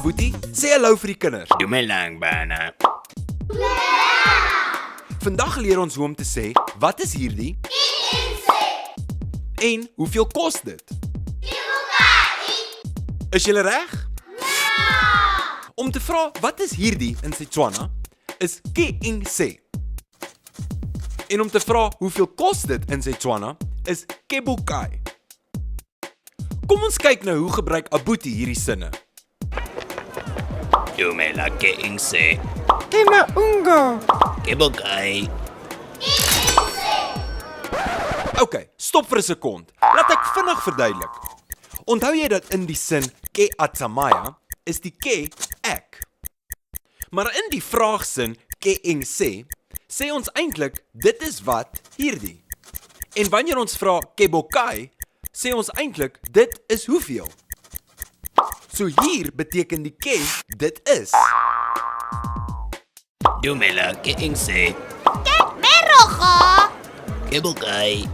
Boetie, sê hallo vir die kinders. Doe my lang bana. Vandag leer ons hoe om te sê, wat is hierdie? En hoeveel kos dit? Is julle reg? Om te vra wat is hierdie in Setswana is ke ing se. En om te vra hoeveel kos dit in Setswana is ke bokai. Kom ons kyk nou hoe gebruik Abuti hierdie sinne. Dumela ke ingse. Ke maungo. Ke bokai. OK, stop vir 'n sekond. Laat ek vinnig verduidelik. Onthou jy dat in die sin ke atsamaya is die ke ek. Maar in die vraagsin ke ing se, sê ons eintlik dit is wat hierdie. En wanneer ons vra ke bokai, sê ons eintlik dit is hoeveel. So hier beteken die ke dit is. Dumela ke ingse. Merogo. Ke bokai.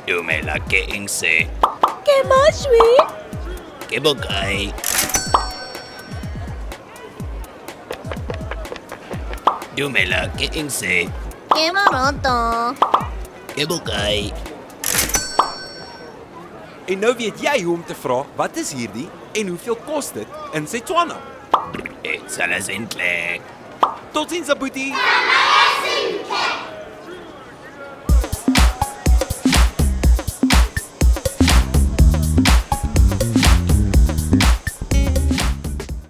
Dumela ke ingse. Ke maswi. Ke bokai. Dumela ke ingse. Ke maroto. Ke bokai. En nou weet jy hoe om te vra wat is hierdie en hoeveel kos dit in Setswana. Dit sal as eintlik. Totsiens Abuti.